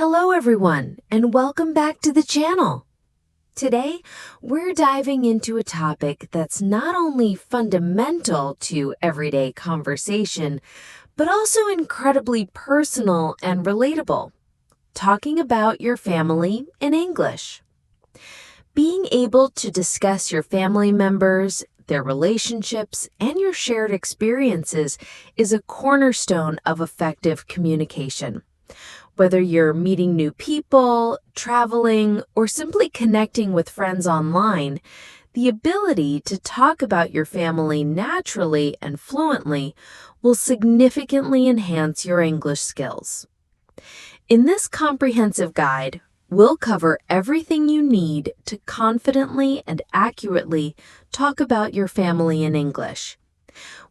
Hello everyone, and welcome back to the channel. Today, we're diving into a topic that's not only fundamental to everyday conversation, but also incredibly personal and relatable. Talking about your family in English. Being able to discuss your family members, their relationships, and your shared experiences is a cornerstone of effective communication. Whether you're meeting new people, traveling, or simply connecting with friends online, the ability to talk about your family naturally and fluently will significantly enhance your English skills. In this comprehensive guide, we'll cover everything you need to confidently and accurately talk about your family in English.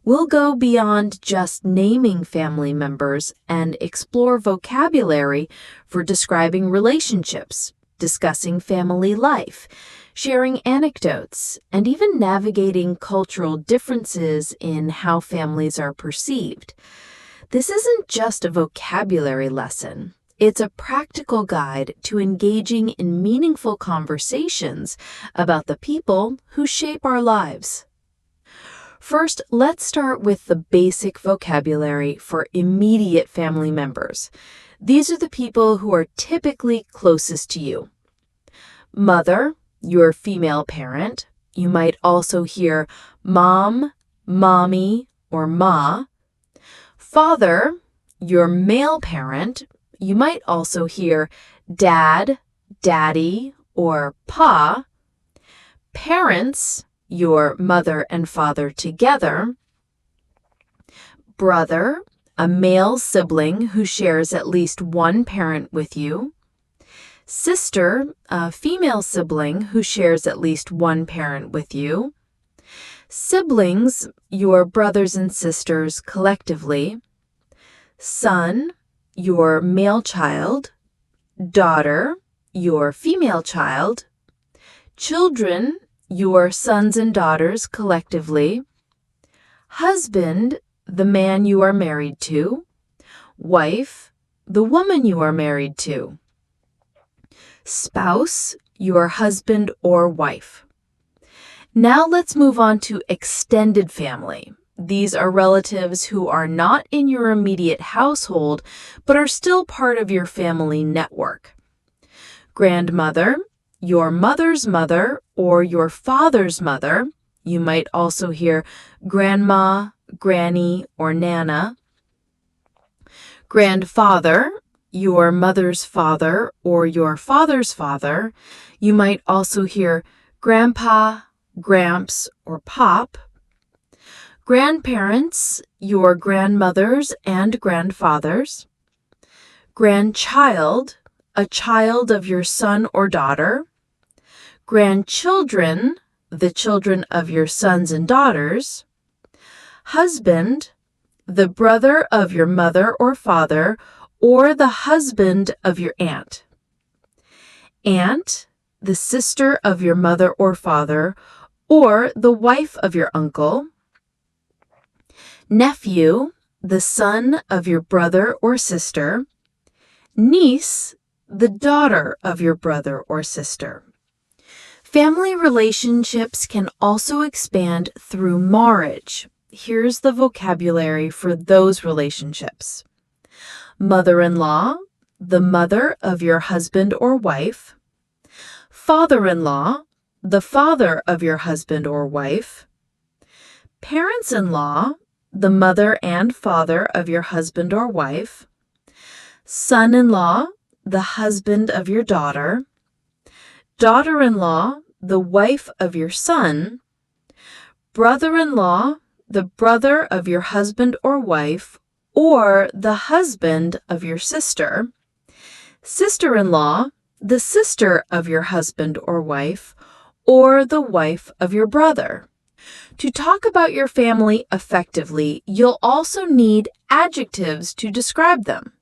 We'll go beyond just naming family members and explore vocabulary for describing relationships, discussing family life, sharing anecdotes, and even navigating cultural differences in how families are perceived. This isn't just a vocabulary lesson. It's a practical guide to engaging in meaningful conversations about the people who shape our lives. First, let's start with the basic vocabulary for immediate family members. These are the people who are typically closest to you. Mother, your female parent. You might also hear mom, mommy, or ma. Father, your male parent. You might also hear dad, daddy, or pa. Parents, your mother and father together. Brother, a male sibling who shares at least one parent with you. Sister, a female sibling who shares at least one parent with you. Siblings, your brothers and sisters collectively. Son, your male child. Daughter, your female child. Children, your sons and daughters collectively. Husband, the man you are married to. Wife, the woman you are married to. Spouse, your husband or wife. Now let's move on to extended family. These are relatives who are not in your immediate household, but are still part of your family network. Grandmother, your mother's mother or your father's mother. You might also hear grandma, granny, or nana. Grandfather, your mother's father or your father's father. You might also hear grandpa, gramps, or pop. Grandparents, your grandmothers and grandfathers. Grandchild, a child of your son or daughter. Grandchildren, the children of your sons and daughters. Husband, the brother of your mother or father, or the husband of your aunt. Aunt, the sister of your mother or father, or the wife of your uncle. Nephew, the son of your brother or sister. Niece, the daughter of your brother or sister. Family relationships can also expand through marriage. Here's the vocabulary for those relationships. Mother-in-law, the mother of your husband or wife. Father-in-law, the father of your husband or wife. Parents-in-law, the mother and father of your husband or wife. Son-in-law, the husband of your daughter. Daughter-in-law, the wife of your son. Brother-in-law, the brother of your husband or wife, or the husband of your sister. Sister-in-law, the sister of your husband or wife, or the wife of your brother. To talk about your family effectively, you'll also need adjectives to describe them.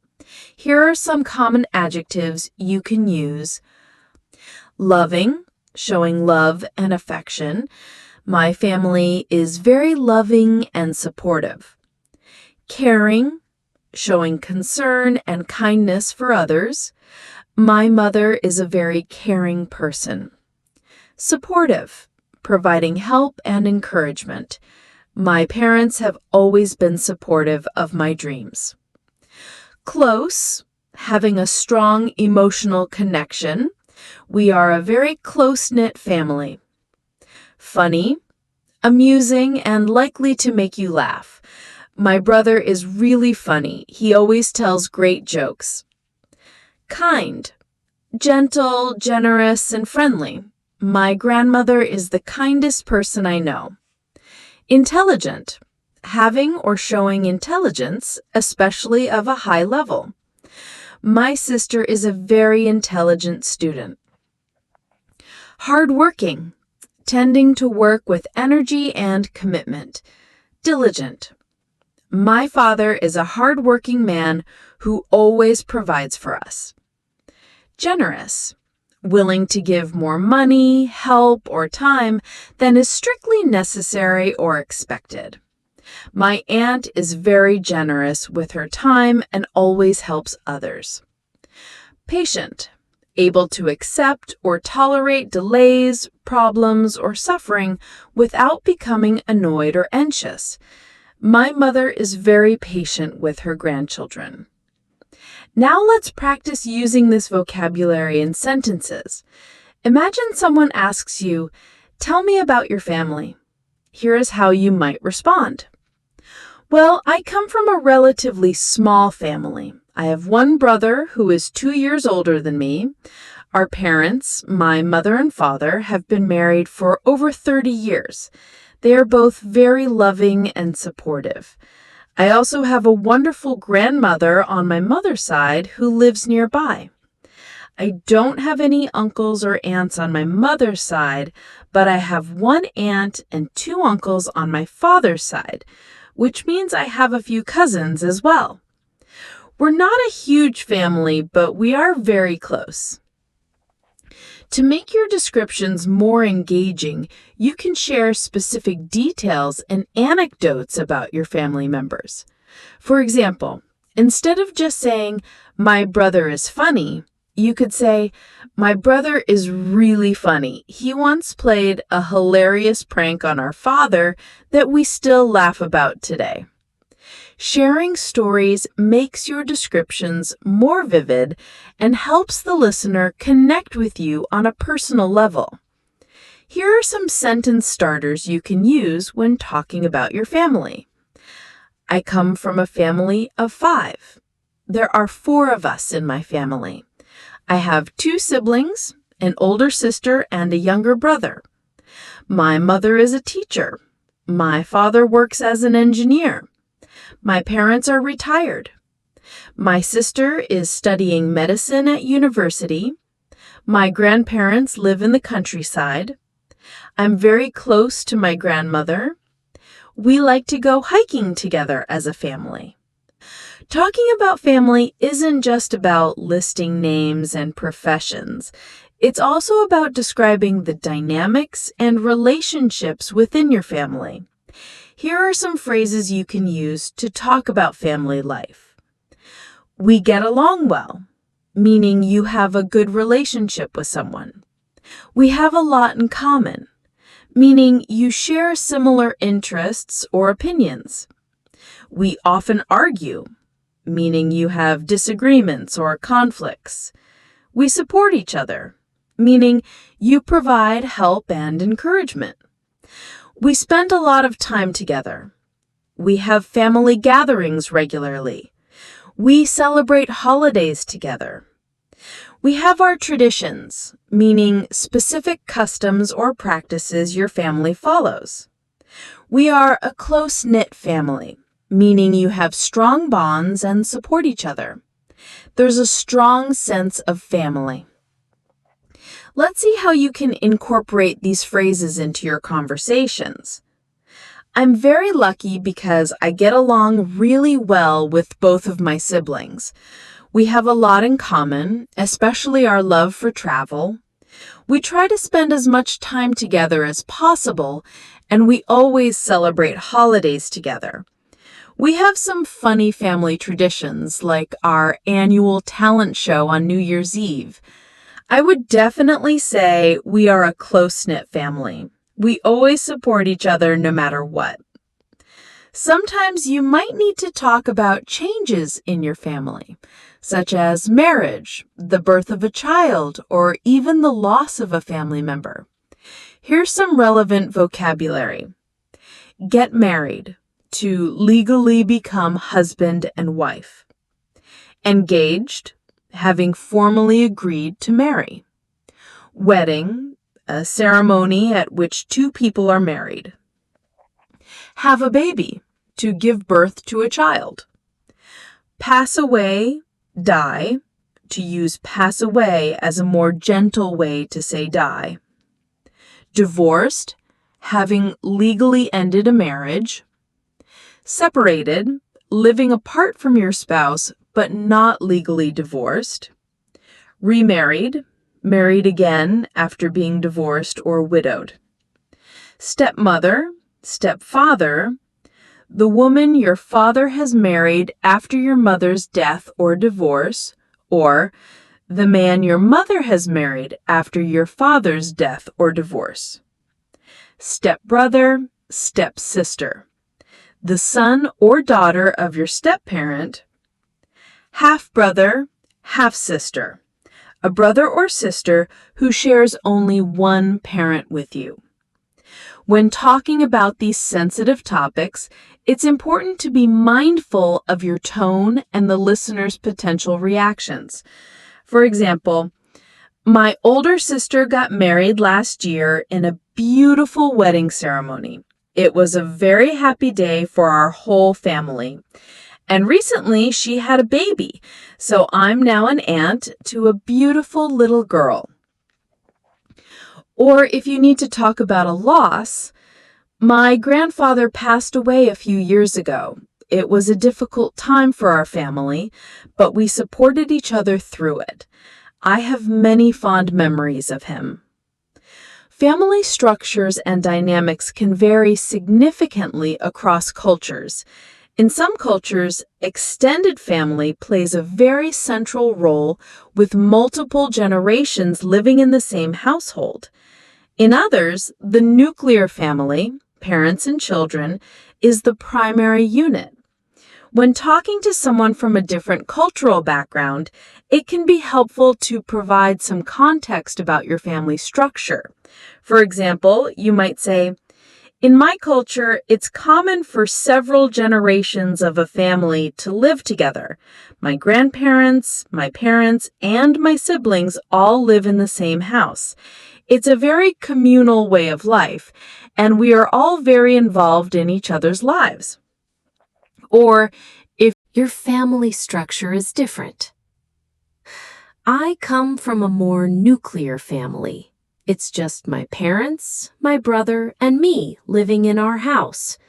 Here are some common adjectives you can use. Loving, showing love and affection. My family is very loving and supportive. Caring, showing concern and kindness for others. My mother is a very caring person. Supportive, providing help and encouragement. My parents have always been supportive of my dreams. Close, having a strong emotional connection. We are a very close-knit family. Funny, amusing, and likely to make you laugh. My brother is really funny. He always tells great jokes. Kind, gentle, generous, and friendly. My grandmother is the kindest person I know. Intelligent, having or showing intelligence, especially of a high level. My sister is a very intelligent student. Hardworking, tending to work with energy and commitment. Diligent. My father is a hardworking man who always provides for us. Generous, willing to give more money, help, or time than is strictly necessary or expected. My aunt is very generous with her time and always helps others. Patient, able to accept or tolerate delays, problems, or suffering without becoming annoyed or anxious. My mother is very patient with her grandchildren. Now let's practice using this vocabulary in sentences. Imagine someone asks you, "Tell me about your family." Here is how you might respond. Well, I come from a relatively small family. I have one brother who is 2 years older than me. Our parents, my mother and father, have been married for over 30 years. They are both very loving and supportive. I also have a wonderful grandmother on my mother's side who lives nearby. I don't have any uncles or aunts on my mother's side, but I have one aunt and 2 uncles on my father's side, which means I have a few cousins as well. We're not a huge family, but we are very close. To make your descriptions more engaging, you can share specific details and anecdotes about your family members. For example, instead of just saying, "My brother is funny," you could say, "My brother is really funny. He once played a hilarious prank on our father that we still laugh about today." Sharing stories makes your descriptions more vivid and helps the listener connect with you on a personal level. Here are some sentence starters you can use when talking about your family. I come from a family of 5. There are 4 of us in my family. I have 2 siblings, an older sister and a younger brother. My mother is a teacher. My father works as an engineer. My parents are retired. My sister is studying medicine at university. My grandparents live in the countryside. I'm very close to my grandmother. We like to go hiking together as a family. Talking about family isn't just about listing names and professions. It's also about describing the dynamics and relationships within your family. Here are some phrases you can use to talk about family life. We get along well, meaning you have a good relationship with someone. We have a lot in common, meaning you share similar interests or opinions. We often argue, meaning you have disagreements or conflicts. We support each other, meaning you provide help and encouragement. We spend a lot of time together. We have family gatherings regularly. We celebrate holidays together. We have our traditions, meaning specific customs or practices your family follows. We are a close-knit family, meaning you have strong bonds and support each other. There's a strong sense of family. Let's see how you can incorporate these phrases into your conversations. I'm very lucky because I get along really well with both of my siblings. We have a lot in common, especially our love for travel. We try to spend as much time together as possible, and we always celebrate holidays together. We have some funny family traditions, like our annual talent show on New Year's Eve. I would definitely say we are a close-knit family. We always support each other no matter what. Sometimes you might need to talk about changes in your family, such as marriage, the birth of a child, or even the loss of a family member. Here's some relevant vocabulary. Get married, to legally become husband and wife. Engaged, having formally agreed to marry. Wedding, a ceremony at which two people are married. Have a baby, to give birth to a child. Pass away, die, to use pass away as a more gentle way to say die. Divorced, having legally ended a marriage. Separated, living apart from your spouse but not legally divorced. Remarried, married again after being divorced or widowed. Stepmother, stepfather, the woman your father has married after your mother's death or divorce, or the man your mother has married after your father's death or divorce. Stepbrother, stepsister, the son or daughter of your stepparent. Half-brother, half-sister, a brother or sister who shares only one parent with you. When talking about these sensitive topics, it's important to be mindful of your tone and the listener's potential reactions. For example, my older sister got married last year in a beautiful wedding ceremony. It was a very happy day for our whole family. And recently she had a baby, so I'm now an aunt to a beautiful little girl. Or if you need to talk about a loss, my grandfather passed away a few years ago. It was a difficult time for our family, but we supported each other through it. I have many fond memories of him. Family structures and dynamics can vary significantly across cultures. In some cultures, extended family plays a very central role with multiple generations living in the same household. In others, the nuclear family, parents and children, is the primary unit. When talking to someone from a different cultural background, it can be helpful to provide some context about your family structure. For example, you might say, "In my culture, it's common for several generations of a family to live together. My grandparents, my parents, and my siblings all live in the same house. It's a very communal way of life, and we are all very involved in each other's lives." Or, if your family structure is different. I come from a more nuclear family. It's just my parents, my brother, and me living in our house.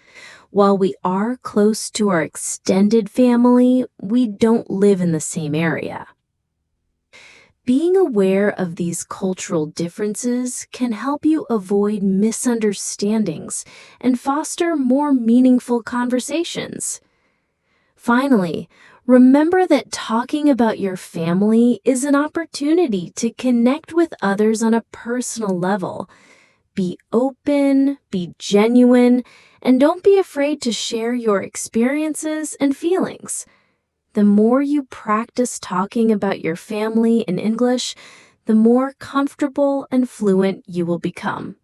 While we are close to our extended family, we don't live in the same area. Being aware of these cultural differences can help you avoid misunderstandings and foster more meaningful conversations. Finally, remember that talking about your family is an opportunity to connect with others on a personal level. Be open, be genuine, and don't be afraid to share your experiences and feelings. The more you practice talking about your family in English, the more comfortable and fluent you will become.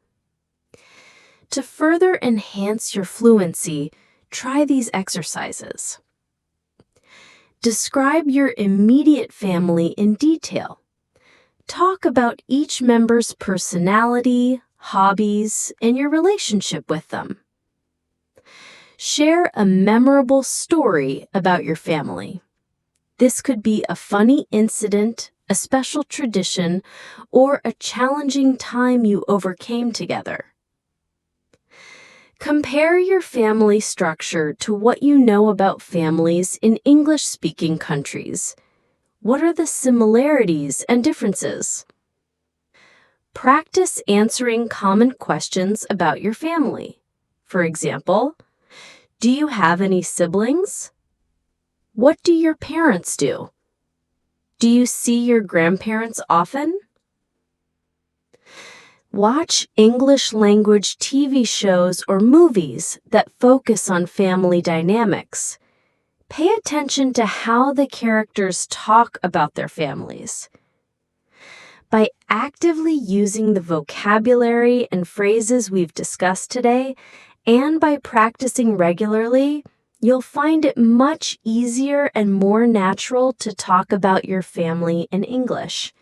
To further enhance your fluency, try these exercises. Describe your immediate family in detail. Talk about each member's personality, hobbies, and your relationship with them. Share a memorable story about your family. This could be a funny incident, a special tradition, or a challenging time you overcame together. Compare your family structure to what you know about families in English-speaking countries. What are the similarities and differences? Practice answering common questions about your family. For example, Do you have any siblings? What do your parents do? Do you see your grandparents often? Watch English language TV shows or movies that focus on family dynamics. Pay attention to how the characters talk about their families. By actively using the vocabulary and phrases we've discussed today, and by practicing regularly, you'll find it much easier and more natural to talk about your family in English.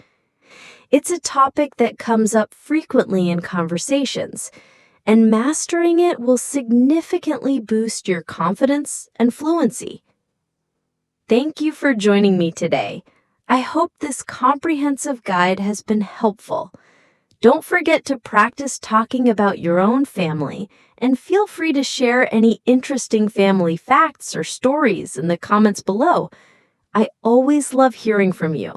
It's a topic that comes up frequently in conversations, and mastering it will significantly boost your confidence and fluency. Thank you for joining me today. I hope this comprehensive guide has been helpful. Don't forget to practice talking about your own family, and feel free to share any interesting family facts or stories in the comments below. I always love hearing from you.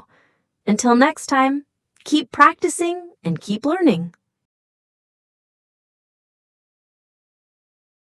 Until next time, keep practicing and keep learning.